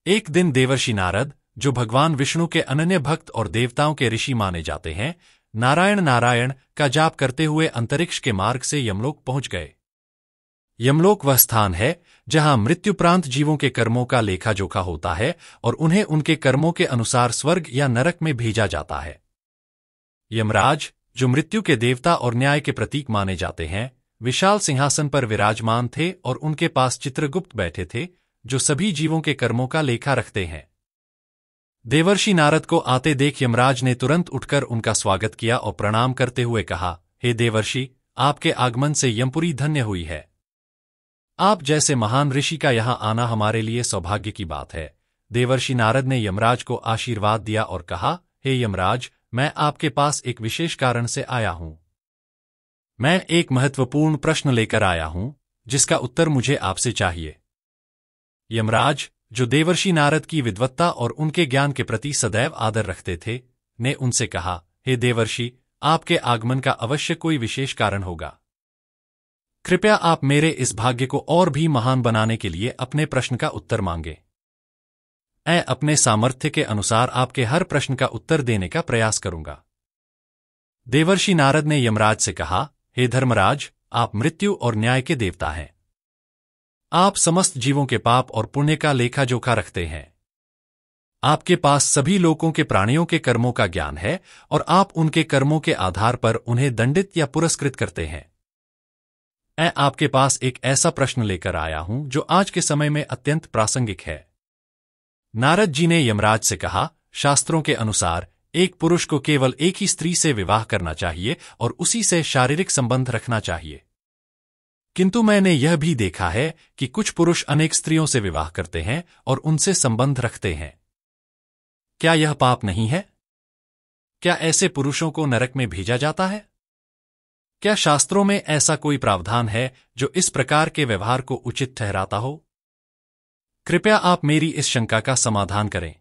एक दिन देवर्षि नारद, जो भगवान विष्णु के अनन्य भक्त और देवताओं के ऋषि माने जाते हैं, नारायण नारायण का जाप करते हुए अंतरिक्ष के मार्ग से यमलोक पहुंच गए। यमलोक वह स्थान है जहां मृत्युप्रांत जीवों के कर्मों का लेखा जोखा होता है और उन्हें उनके कर्मों के अनुसार स्वर्ग या नरक में भेजा जाता है। यमराज, जो मृत्यु के देवता और न्याय के प्रतीक माने जाते हैं, विशाल सिंहासन पर विराजमान थे और उनके पास चित्रगुप्त बैठे थे, जो सभी जीवों के कर्मों का लेखा रखते हैं। देवर्षि नारद को आते देख यमराज ने तुरंत उठकर उनका स्वागत किया और प्रणाम करते हुए कहा, हे देवर्षि, आपके आगमन से यमपुरी धन्य हुई है। आप जैसे महान ऋषि का यहां आना हमारे लिए सौभाग्य की बात है। देवर्षि नारद ने यमराज को आशीर्वाद दिया और कहा, हे यमराज, मैं आपके पास एक विशेष कारण से आया हूं। मैं एक महत्वपूर्ण प्रश्न लेकर आया हूं, जिसका उत्तर मुझे आपसे चाहिए। यमराज, जो देवर्षि नारद की विद्वत्ता और उनके ज्ञान के प्रति सदैव आदर रखते थे, ने उनसे कहा, हे देवर्षि, आपके आगमन का अवश्य कोई विशेष कारण होगा। कृपया आप मेरे इस भाग्य को और भी महान बनाने के लिए अपने प्रश्न का उत्तर मांगे। मैं अपने सामर्थ्य के अनुसार आपके हर प्रश्न का उत्तर देने का प्रयास करूंगा। देवर्षि नारद ने यमराज से कहा, हे धर्मराज, आप मृत्यु और न्याय के देवता हैं। आप समस्त जीवों के पाप और पुण्य का लेखा जोखा रखते हैं। आपके पास सभी लोगों के प्राणियों के कर्मों का ज्ञान है और आप उनके कर्मों के आधार पर उन्हें दंडित या पुरस्कृत करते हैं। मैं आपके पास एक ऐसा प्रश्न लेकर आया हूं जो आज के समय में अत्यंत प्रासंगिक है। नारद जी ने यमराज से कहा, शास्त्रों के अनुसार एक पुरुष को केवल एक ही स्त्री से विवाह करना चाहिए और उसी से शारीरिक संबंध रखना चाहिए। किंतु मैंने यह भी देखा है कि कुछ पुरुष अनेक स्त्रियों से विवाह करते हैं और उनसे संबंध रखते हैं। क्या यह पाप नहीं है? क्या ऐसे पुरुषों को नरक में भेजा जाता है? क्या शास्त्रों में ऐसा कोई प्रावधान है जो इस प्रकार के व्यवहार को उचित ठहराता हो? कृपया आप मेरी इस शंका का समाधान करें।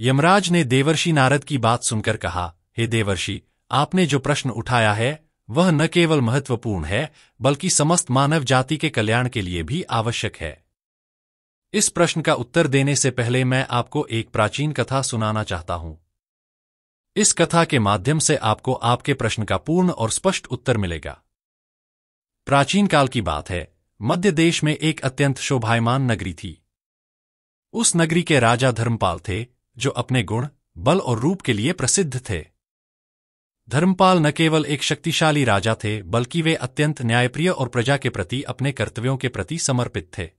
यमराज ने देवर्षि नारद की बात सुनकर कहा, हे देवर्षि, आपने जो प्रश्न उठाया है वह न केवल महत्वपूर्ण है बल्कि समस्त मानव जाति के कल्याण के लिए भी आवश्यक है। इस प्रश्न का उत्तर देने से पहले मैं आपको एक प्राचीन कथा सुनाना चाहता हूं। इस कथा के माध्यम से आपको आपके प्रश्न का पूर्ण और स्पष्ट उत्तर मिलेगा। प्राचीन काल की बात है, मध्य देश में एक अत्यंत शोभायमान नगरी थी। उस नगरी के राजा धर्मपाल थे, जो अपने गुण, बल और रूप के लिए प्रसिद्ध थे। धर्मपाल न केवल एक शक्तिशाली राजा थे बल्कि वे अत्यंत न्यायप्रिय और प्रजा के प्रति अपने कर्तव्यों के प्रति समर्पित थे।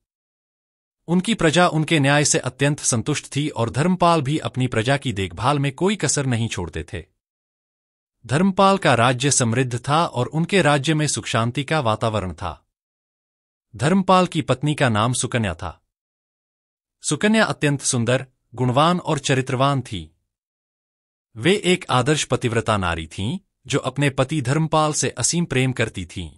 उनकी प्रजा उनके न्याय से अत्यंत संतुष्ट थी और धर्मपाल भी अपनी प्रजा की देखभाल में कोई कसर नहीं छोड़ते थे। धर्मपाल का राज्य समृद्ध था और उनके राज्य में सुख शांति का वातावरण था। धर्मपाल की पत्नी का नाम सुकन्या था। सुकन्या अत्यंत सुंदर, गुणवान और चरित्रवान थी। वे एक आदर्श पतिव्रता नारी थीं, जो अपने पति धर्मपाल से असीम प्रेम करती थीं।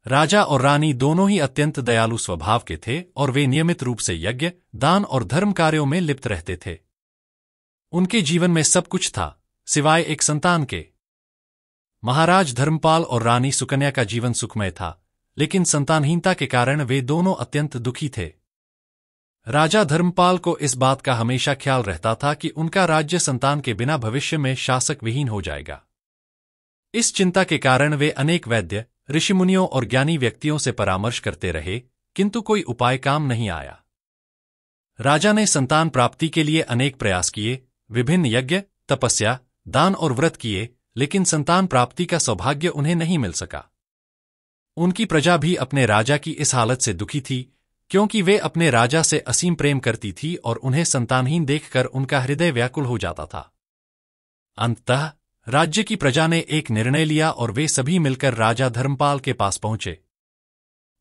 राजा और रानी दोनों ही अत्यंत दयालु स्वभाव के थे और वे नियमित रूप से यज्ञ, दान और धर्म कार्यों में लिप्त रहते थे। उनके जीवन में सब कुछ था, सिवाय एक संतान के। महाराज धर्मपाल और रानी सुकन्या का जीवन सुखमय था, लेकिन संतानहीनता के कारण वे दोनों अत्यंत दुखी थे। राजा धर्मपाल को इस बात का हमेशा ख्याल रहता था कि उनका राज्य संतान के बिना भविष्य में शासक विहीन हो जाएगा। इस चिंता के कारण वे अनेक वैद्य, ऋषिमुनियों और ज्ञानी व्यक्तियों से परामर्श करते रहे, किंतु कोई उपाय काम नहीं आया। राजा ने संतान प्राप्ति के लिए अनेक प्रयास किए, विभिन्न यज्ञ, तपस्या, दान और व्रत किए, लेकिन संतान प्राप्ति का सौभाग्य उन्हें नहीं मिल सका। उनकी प्रजा भी अपने राजा की इस हालत से दुखी थी, क्योंकि वे अपने राजा से असीम प्रेम करती थी और उन्हें संतानहीन देखकर उनका हृदय व्याकुल हो जाता था। अंततः राज्य की प्रजा ने एक निर्णय लिया और वे सभी मिलकर राजा धर्मपाल के पास पहुंचे।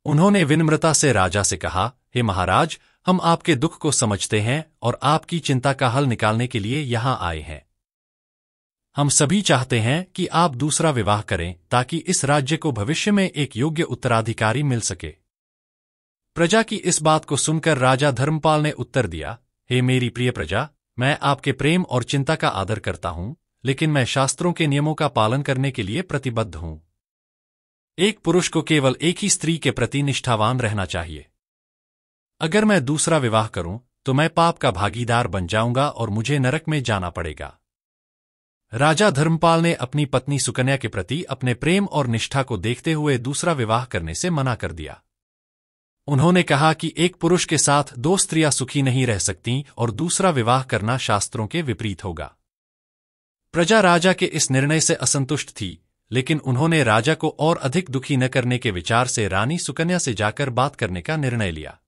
उन्होंने विनम्रता से राजा से कहा, हे महाराज, हम आपके दुख को समझते हैं और आपकी चिंता का हल निकालने के लिए यहां आए हैं। हम सभी चाहते हैं कि आप दूसरा विवाह करें ताकि इस राज्य को भविष्य में एक योग्य उत्तराधिकारी मिल सके। प्रजा की इस बात को सुनकर राजा धर्मपाल ने उत्तर दिया, हे मेरी प्रिय प्रजा, मैं आपके प्रेम और चिंता का आदर करता हूं, लेकिन मैं शास्त्रों के नियमों का पालन करने के लिए प्रतिबद्ध हूं। एक पुरुष को केवल एक ही स्त्री के प्रति निष्ठावान रहना चाहिए। अगर मैं दूसरा विवाह करूं तो मैं पाप का भागीदार बन जाऊंगा और मुझे नरक में जाना पड़ेगा। राजा धर्मपाल ने अपनी पत्नी सुकन्या के प्रति अपने प्रेम और निष्ठा को देखते हुए दूसरा विवाह करने से मना कर दिया। उन्होंने कहा कि एक पुरुष के साथ दो स्त्रियां सुखी नहीं रह सकतीं और दूसरा विवाह करना शास्त्रों के विपरीत होगा। प्रजा राजा के इस निर्णय से असंतुष्ट थी, लेकिन उन्होंने राजा को और अधिक दुखी न करने के विचार से रानी सुकन्या से जाकर बात करने का निर्णय लिया।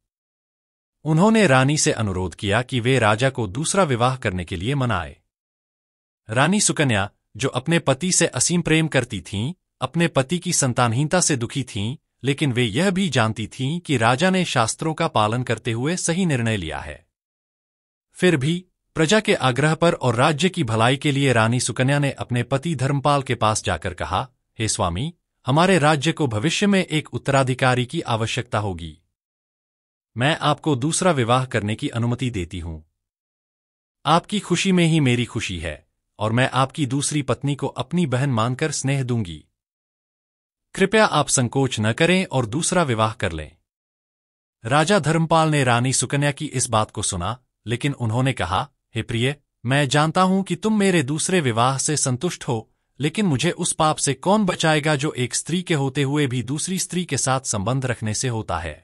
उन्होंने रानी से अनुरोध किया कि वे राजा को दूसरा विवाह करने के लिए मनाए। रानी सुकन्या, जो अपने पति से असीम प्रेम करती थीं, अपने पति की संतानहीनता से दुखी थीं, लेकिन वे यह भी जानती थीं कि राजा ने शास्त्रों का पालन करते हुए सही निर्णय लिया है। फिर भी प्रजा के आग्रह पर और राज्य की भलाई के लिए रानी सुकन्या ने अपने पति धर्मपाल के पास जाकर कहा, हे स्वामी, हमारे राज्य को भविष्य में एक उत्तराधिकारी की आवश्यकता होगी। मैं आपको दूसरा विवाह करने की अनुमति देती हूं। आपकी खुशी में ही मेरी खुशी है और मैं आपकी दूसरी पत्नी को अपनी बहन मानकर स्नेह दूंगी। कृपया आप संकोच न करें और दूसरा विवाह कर लें। राजा धर्मपाल ने रानी सुकन्या की इस बात को सुना, लेकिन उन्होंने कहा, हे प्रिय, मैं जानता हूं कि तुम मेरे दूसरे विवाह से संतुष्ट हो, लेकिन मुझे उस पाप से कौन बचाएगा जो एक स्त्री के होते हुए भी दूसरी स्त्री के साथ संबंध रखने से होता है।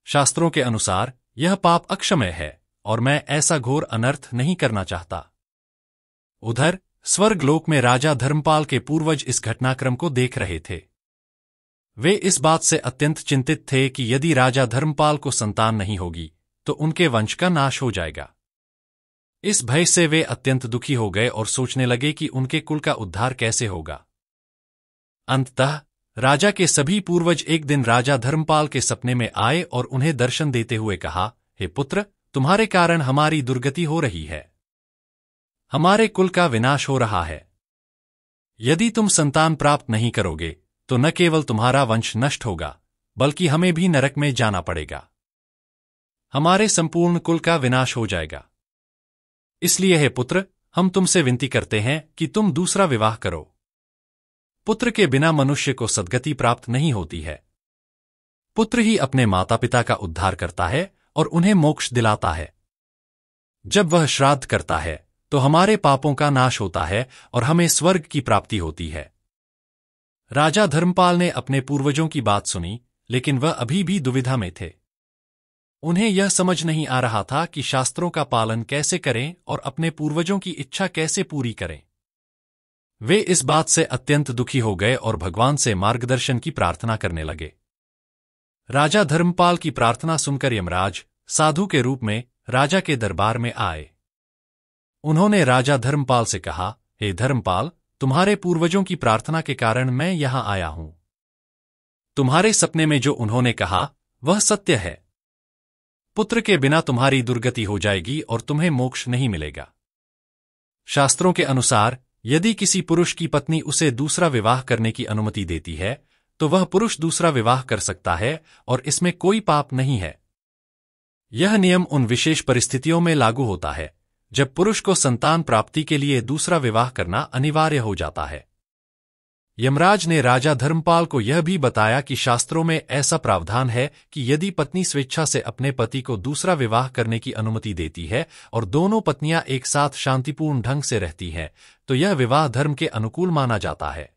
शास्त्रों के अनुसार यह पाप अक्षम्य है और मैं ऐसा घोर अनर्थ नहीं करना चाहता। उधर स्वर्गलोक में राजा धर्मपाल के पूर्वज इस घटनाक्रम को देख रहे थे। वे इस बात से अत्यंत चिंतित थे कि यदि राजा धर्मपाल को संतान नहीं होगी तो उनके वंश का नाश हो जाएगा। इस भय से वे अत्यंत दुखी हो गए और सोचने लगे कि उनके कुल का उद्धार कैसे होगा। अंततः राजा के सभी पूर्वज एक दिन राजा धर्मपाल के सपने में आए और उन्हें दर्शन देते हुए कहा, हे पुत्र, तुम्हारे कारण हमारी दुर्गति हो रही है। हमारे कुल का विनाश हो रहा है। यदि तुम संतान प्राप्त नहीं करोगे तो न केवल तुम्हारा वंश नष्ट होगा, बल्कि हमें भी नरक में जाना पड़ेगा। हमारे संपूर्ण कुल का विनाश हो जाएगा। इसलिए हे पुत्र, हम तुमसे विनती करते हैं कि तुम दूसरा विवाह करो। पुत्र के बिना मनुष्य को सद्गति प्राप्त नहीं होती है। पुत्र ही अपने माता पिता का उद्धार करता है और उन्हें मोक्ष दिलाता है। जब वह श्राद्ध करता है तो हमारे पापों का नाश होता है और हमें स्वर्ग की प्राप्ति होती है। राजा धर्मपाल ने अपने पूर्वजों की बात सुनी, लेकिन वह अभी भी दुविधा में थे। उन्हें यह समझ नहीं आ रहा था कि शास्त्रों का पालन कैसे करें और अपने पूर्वजों की इच्छा कैसे पूरी करें। वे इस बात से अत्यंत दुखी हो गए और भगवान से मार्गदर्शन की प्रार्थना करने लगे। राजा धर्मपाल की प्रार्थना सुनकर यमराज साधु के रूप में राजा के दरबार में आए। उन्होंने राजा धर्मपाल से कहा, हे धर्मपाल, तुम्हारे पूर्वजों की प्रार्थना के कारण मैं यहां आया हूं। तुम्हारे सपने में जो उन्होंने कहा वह सत्य है। पुत्र के बिना तुम्हारी दुर्गति हो जाएगी और तुम्हें मोक्ष नहीं मिलेगा। शास्त्रों के अनुसार यदि किसी पुरुष की पत्नी उसे दूसरा विवाह करने की अनुमति देती है तो वह पुरुष दूसरा विवाह कर सकता है और इसमें कोई पाप नहीं है। यह नियम उन विशेष परिस्थितियों में लागू होता है जब पुरुष को संतान प्राप्ति के लिए दूसरा विवाह करना अनिवार्य हो जाता है। यमराज ने राजा धर्मपाल को यह भी बताया कि शास्त्रों में ऐसा प्रावधान है कि यदि पत्नी स्वेच्छा से अपने पति को दूसरा विवाह करने की अनुमति देती है और दोनों पत्नियां एक साथ शांतिपूर्ण ढंग से रहती हैं, तो यह विवाह धर्म के अनुकूल माना जाता है।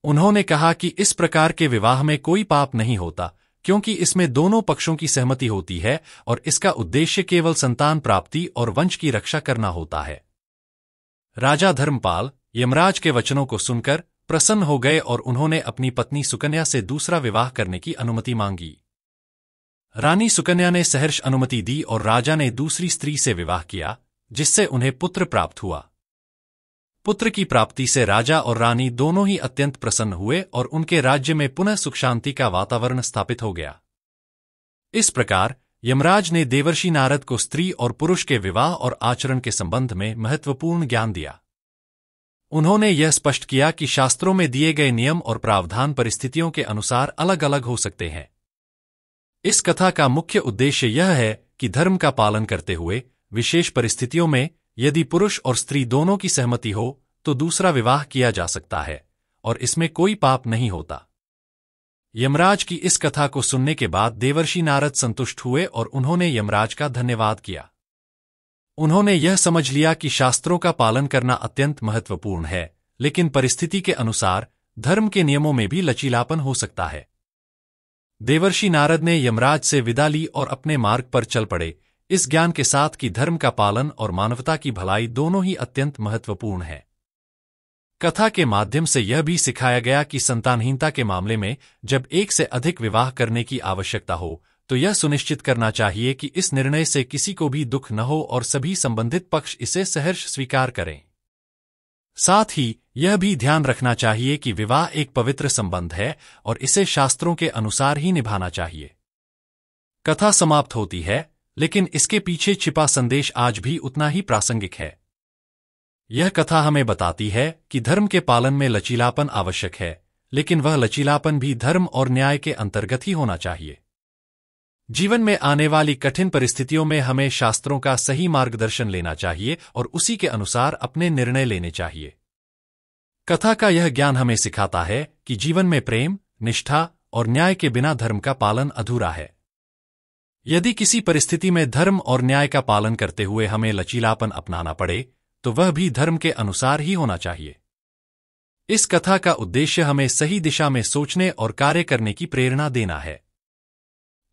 उन्होंने कहा कि इस प्रकार के विवाह में कोई पाप नहीं होता, क्योंकि इसमें दोनों पक्षों की सहमति होती है और इसका उद्देश्य केवल संतान प्राप्ति और वंश की रक्षा करना होता है। राजा धर्मपाल यमराज के वचनों को सुनकर प्रसन्न हो गए और उन्होंने अपनी पत्नी सुकन्या से दूसरा विवाह करने की अनुमति मांगी। रानी सुकन्या ने सहर्ष अनुमति दी और राजा ने दूसरी स्त्री से विवाह किया, जिससे उन्हें पुत्र प्राप्त हुआ। पुत्र की प्राप्ति से राजा और रानी दोनों ही अत्यंत प्रसन्न हुए और उनके राज्य में पुनः सुख शांति का वातावरण स्थापित हो गया। इस प्रकार यमराज ने देवर्षि नारद को स्त्री और पुरुष के विवाह और आचरण के संबंध में महत्वपूर्ण ज्ञान दिया। उन्होंने यह स्पष्ट किया कि शास्त्रों में दिए गए नियम और प्रावधान परिस्थितियों के अनुसार अलग अलग हो सकते हैं। इस कथा का मुख्य उद्देश्य यह है कि धर्म का पालन करते हुए विशेष परिस्थितियों में यदि पुरुष और स्त्री दोनों की सहमति हो तो दूसरा विवाह किया जा सकता है और इसमें कोई पाप नहीं होता। यमराज की इस कथा को सुनने के बाद देवर्षि नारद संतुष्ट हुए और उन्होंने यमराज का धन्यवाद किया। उन्होंने यह समझ लिया कि शास्त्रों का पालन करना अत्यंत महत्वपूर्ण है, लेकिन परिस्थिति के अनुसार धर्म के नियमों में भी लचीलापन हो सकता है। देवर्षि नारद ने यमराज से विदा ली और अपने मार्ग पर चल पड़े, इस ज्ञान के साथ कि धर्म का पालन और मानवता की भलाई दोनों ही अत्यंत महत्वपूर्ण है। कथा के माध्यम से यह भी सिखाया गया कि संतानहीनता के मामले में जब एक से अधिक विवाह करने की आवश्यकता हो, तो यह सुनिश्चित करना चाहिए कि इस निर्णय से किसी को भी दुख न हो और सभी संबंधित पक्ष इसे सहर्ष स्वीकार करें। साथ ही यह भी ध्यान रखना चाहिए कि विवाह एक पवित्र संबंध है और इसे शास्त्रों के अनुसार ही निभाना चाहिए। कथा समाप्त होती है, लेकिन इसके पीछे छिपा संदेश आज भी उतना ही प्रासंगिक है। यह कथा हमें बताती है कि धर्म के पालन में लचीलापन आवश्यक है, लेकिन वह लचीलापन भी धर्म और न्याय के अंतर्गत ही होना चाहिए। जीवन में आने वाली कठिन परिस्थितियों में हमें शास्त्रों का सही मार्गदर्शन लेना चाहिए और उसी के अनुसार अपने निर्णय लेने चाहिए। कथा का यह ज्ञान हमें सिखाता है कि जीवन में प्रेम, निष्ठा और न्याय के बिना धर्म का पालन अधूरा है। यदि किसी परिस्थिति में धर्म और न्याय का पालन करते हुए हमें लचीलापन अपनाना पड़े, तो वह भी धर्म के अनुसार ही होना चाहिए। इस कथा का उद्देश्य हमें सही दिशा में सोचने और कार्य करने की प्रेरणा देना है।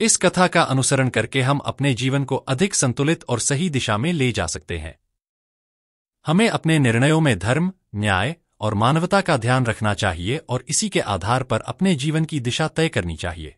इस कथा का अनुसरण करके हम अपने जीवन को अधिक संतुलित और सही दिशा में ले जा सकते हैं। हमें अपने निर्णयों में धर्म, न्याय और मानवता का ध्यान रखना चाहिए और इसी के आधार पर अपने जीवन की दिशा तय करनी चाहिए।